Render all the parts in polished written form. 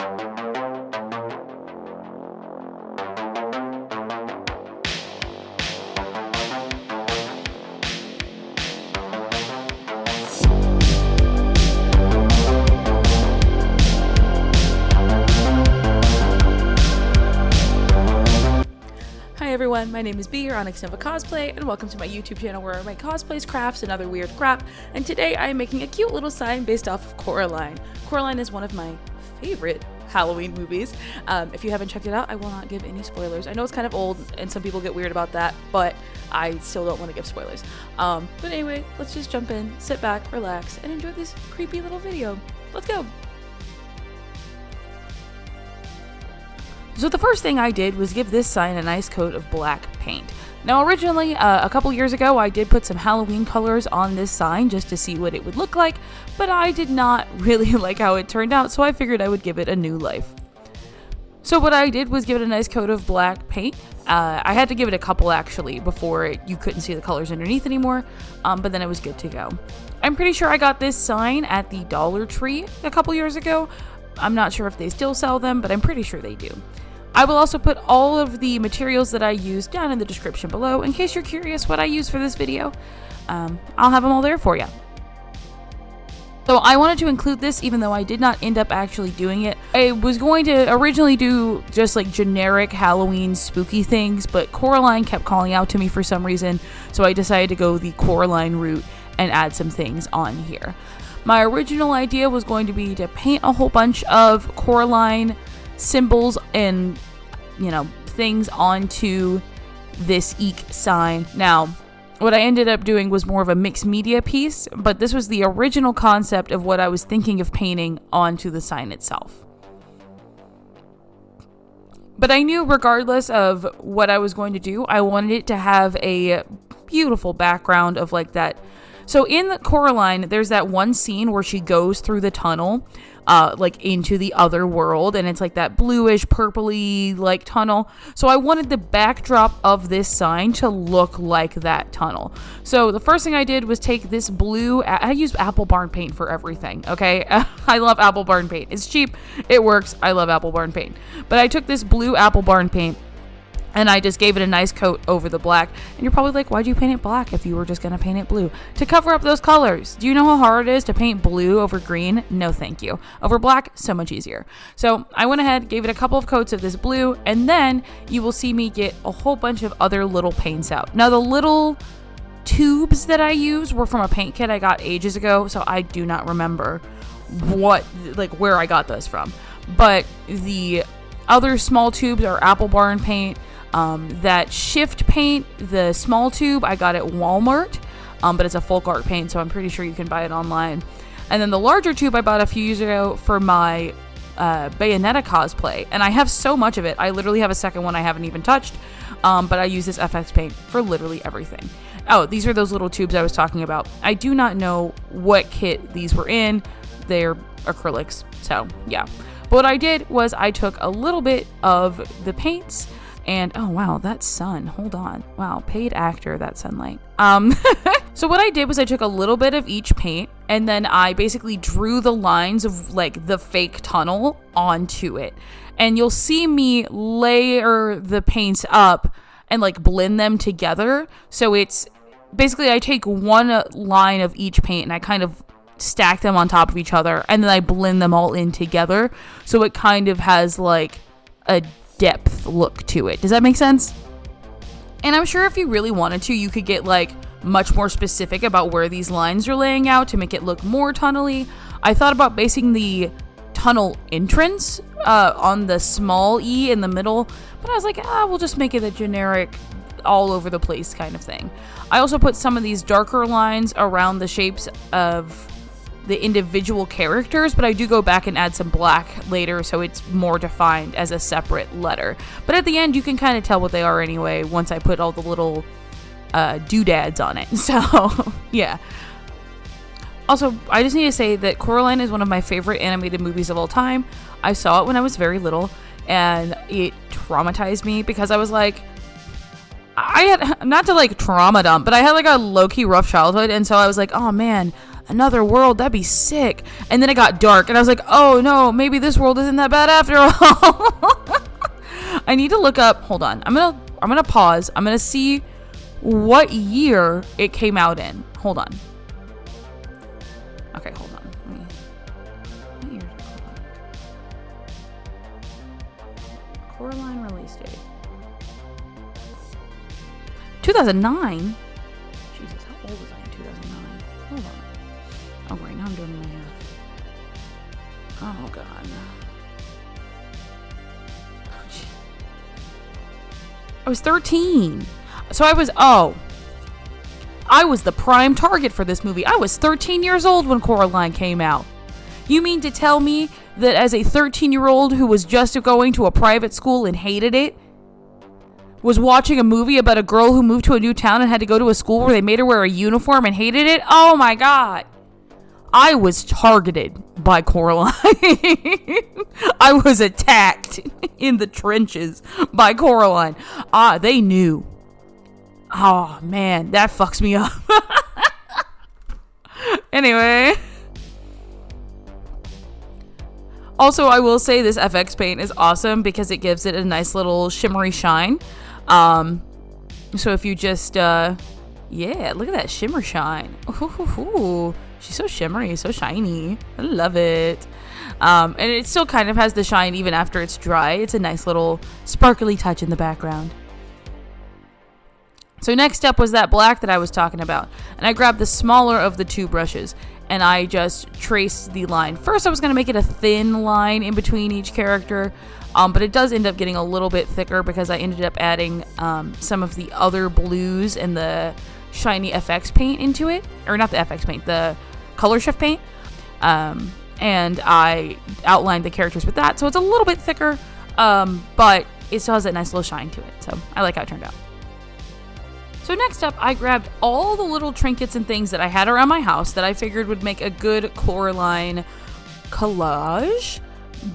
Hi everyone, my name is B, you're on Xnova Cosplay, and welcome to my YouTube channel where I make cosplays, crafts, and other weird crap. And today I am making a cute little sign based off of Coraline. Coraline is one of my favorite Halloween movies. If you haven't checked it out, I will not give any spoilers. I know it's kind of old and some people get weird about that, but I still don't want to give spoilers. But anyway, let's just jump in, sit back, relax, and enjoy this creepy little video. Let's go! So the first thing I did was give this sign a nice coat of black paint. Now originally, a couple years ago, I did put some Halloween colors on this sign just to see what it would look like, but I did not really like how it turned out, so I figured I would give it a new life. So what I did was give it a nice coat of black paint. I had to give it a couple actually before you couldn't see the colors underneath anymore, but then it was good to go. I'm pretty sure I got this sign at the Dollar Tree a couple years ago. I'm not sure if they still sell them, but I'm pretty sure they do. I will also put all of the materials that I used down in the description below in case you're curious what I use for this video. I'll have them all there for you. So I wanted to include this even though I did not end up actually doing it. I was going to originally do just like generic Halloween spooky things, but Coraline kept calling out to me for some reason, so I decided to go the Coraline route and add some things on here. My original idea was going to be to paint a whole bunch of Coraline symbols and, you know, things onto this eek sign. Now, what I ended up doing was more of a mixed media piece, but this was the original concept of what I was thinking of painting onto the sign itself. But I knew regardless of what I was going to do, I wanted it to have a beautiful background of like that. So in the Coraline, there's that one scene where she goes through the tunnel, like into the other world, and it's like that bluish, purpley like tunnel. So I wanted the backdrop of this sign to look like that tunnel. So the first thing I did was take this blue, I use Apple Barn paint for everything, okay? I love Apple Barn paint. It's cheap, it works, I love Apple Barn paint. But I took this blue Apple Barn paint, and I just gave it a nice coat over the black. And you're probably like, why'd you paint it black if you were just going to paint it blue? To cover up those colors. Do you know how hard it is to paint blue over green? No, thank you. Over black, so much easier. So I went ahead, gave it a couple of coats of this blue, and then you will see me get a whole bunch of other little paints out. Now the little tubes that I use were from a paint kit I got ages ago, so I do not remember where I got those from. But the other small tubes are Apple Barn paint. That shift paint, the small tube, I got at Walmart, but it's a folk art paint, so I'm pretty sure you can buy it online. And then the larger tube I bought a few years ago for my Bayonetta cosplay, and I have so much of it. I literally have a second one I haven't even touched, but I use this FX paint for literally everything. Oh, these are those little tubes I was talking about. I do not know what kit these were in. They're acrylics, so yeah. But what I did was I took a little bit of the paints. And, oh wow, that sun, hold on. Wow, paid actor, that sunlight. So what I did was I took a little bit of each paint and then I basically drew the lines of like the fake tunnel onto it. And you'll see me layer the paints up and like blend them together. So it's basically I take one line of each paint and I kind of stack them on top of each other and then I blend them all in together. So it kind of has like a depth look to it. Does that make sense? And I'm sure if you really wanted to, you could get like much more specific about where these lines are laying out to make it look more tunnely. I thought about basing the tunnel entrance on the small E in the middle, but I was like, we'll just make it a generic all over the place kind of thing. I also put some of these darker lines around the shapes of the individual characters, but I do go back and add some black later so it's more defined as a separate letter. But at the end, you can kind of tell what they are anyway once I put all the little doodads on it. So, yeah. Also, I just need to say that Coraline is one of my favorite animated movies of all time. I saw it when I was very little, and it traumatized me because I was like, I had, not to like trauma dump, but I had like a low-key rough childhood, and so I was like, oh man, another world, that'd be sick. And then it got dark and I was like, oh no, maybe this world isn't that bad after all. I need to look up, hold on, I'm gonna pause. I'm gonna see what year it came out in. Hold on. Okay, hold on. What year did Coraline release date? 2009? Jesus, how old was I in 2009? Hold on. Oh, great, now I'm doing my math. Oh, God. I was 13. So I was the prime target for this movie. I was 13 years old when Coraline came out. You mean to tell me that as a 13-year-old who was just going to a private school and hated it, was watching a movie about a girl who moved to a new town and had to go to a school where they made her wear a uniform and hated it? Oh my God. I was targeted by Coraline. I was attacked in the trenches by Coraline. They knew. Oh man, that fucks me up. Anyway. Also, I will say this FX paint is awesome because it gives it a nice little shimmery shine. So if you just, yeah, look at that shimmer shine. Ooh, she's so shimmery, so shiny. I love it. And it still kind of has the shine even after it's dry. It's a nice little sparkly touch in the background. So next up was that black that I was talking about. And I grabbed the smaller of the two brushes and I just traced the line. First, I was going to make it a thin line in between each character. But it does end up getting a little bit thicker because I ended up adding some of the other blues and the shiny FX paint into it. Or not the FX paint, the color shift paint. And I outlined the characters with that. So it's a little bit thicker, but it still has that nice little shine to it. So I like how it turned out. So next up, I grabbed all the little trinkets and things that I had around my house that I figured would make a good Coraline collage,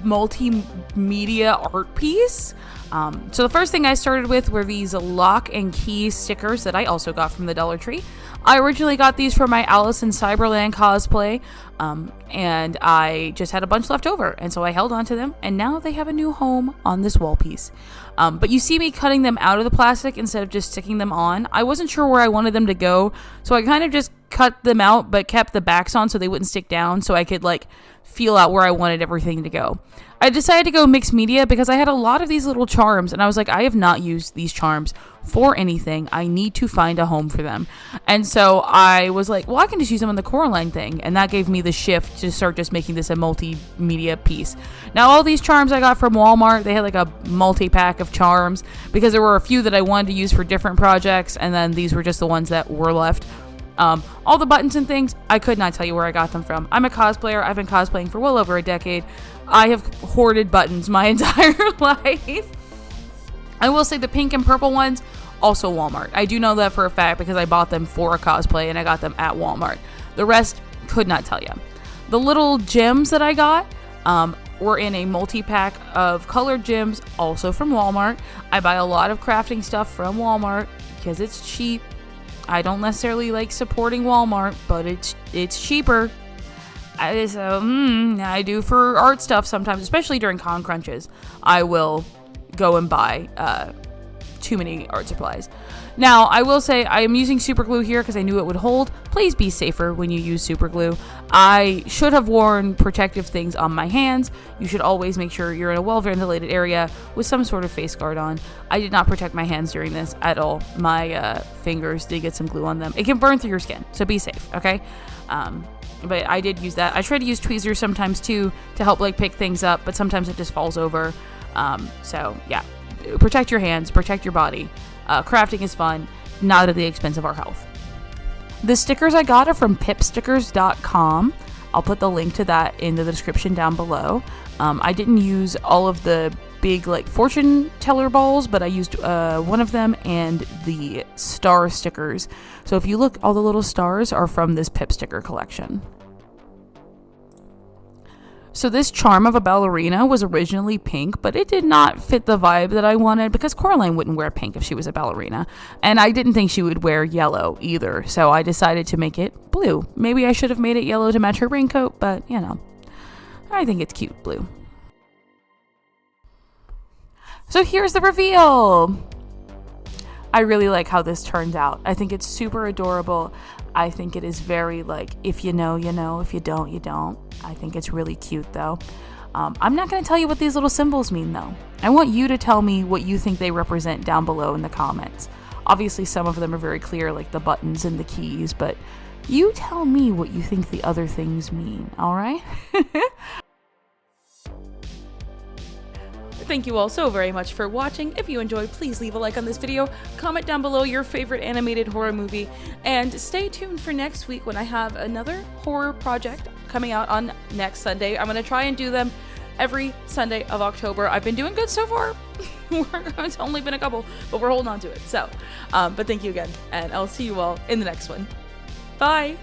multimedia art piece. So the first thing I started with were these lock and key stickers that I also got from the Dollar Tree. I originally got these for my Alice in Cyberland cosplay, and I just had a bunch left over, and so I held on to them, and now they have a new home on this wall piece. But you see me cutting them out of the plastic instead of just sticking them on. I wasn't sure where I wanted them to go, so I kind of just cut them out, but kept the backs on so they wouldn't stick down, so I could feel out where I wanted everything to go. I decided to go mixed media because I had a lot of these little charms, and I was like, I have not used these charms for anything. I need to find a home for them. And so I was like, well, I can just use them on the Coraline thing, and that gave me the shift to start just making this a multimedia piece. Now, all these charms I got from Walmart, they had a multi-pack of charms because there were a few that I wanted to use for different projects, and then these were just the ones that were left. All the buttons and things, I could not tell you where I got them from. I'm a cosplayer. I've been cosplaying for well over a decade. I have hoarded buttons my entire life. I will say the pink and purple ones, also Walmart. I do know that for a fact because I bought them for a cosplay and I got them at Walmart. The rest, could not tell you. The little gems that I got were in a multi-pack of colored gems, also from Walmart. I buy a lot of crafting stuff from Walmart because it's cheap. I don't necessarily like supporting Walmart, but it's cheaper. I do for art stuff sometimes, especially during con crunches. I will go and buy too many art supplies. Now, I will say I am using super glue here because I knew it would hold. Please be safer when you use super glue. I should have worn protective things on my hands. You should always make sure you're in a well-ventilated area with some sort of face guard on. I did not protect my hands during this at all. My fingers did get some glue on them. It can burn through your skin, so be safe, okay? But I did use that. I try to use tweezers sometimes too to help pick things up, but sometimes it just falls over. So yeah, protect your hands, protect your body. Crafting is fun, not at the expense of our health. The stickers I got are from pipstickers.com. I'll put the link to that in the description down below. I didn't use all of the big fortune teller balls, but I used one of them and the star stickers. So if you look, all the little stars are from this Pip sticker collection. So this charm of a ballerina was originally pink, but it did not fit the vibe that I wanted because Coraline wouldn't wear pink if she was a ballerina. And I didn't think she would wear yellow either, so I decided to make it blue. Maybe I should have made it yellow to match her raincoat, but you know, I think it's cute blue. So here's the reveal. I really like how this turned out. I think it's super adorable. I think it is very like, if you know, you know, if you don't, you don't. I think it's really cute though. I'm not going to tell you what these little symbols mean though. I want you to tell me what you think they represent down below in the comments. Obviously some of them are very clear, like the buttons and the keys, but you tell me what you think the other things mean, all right? Thank you all so very much for watching. If you enjoyed, please leave a like on this video, comment down below your favorite animated horror movie, and stay tuned for next week when I have another horror project coming out on next Sunday. I'm going to try and do them every Sunday of October. I've been doing good so far. It's only been a couple, but we're holding on to it. So, but thank you again, and I'll see you all in the next one. Bye!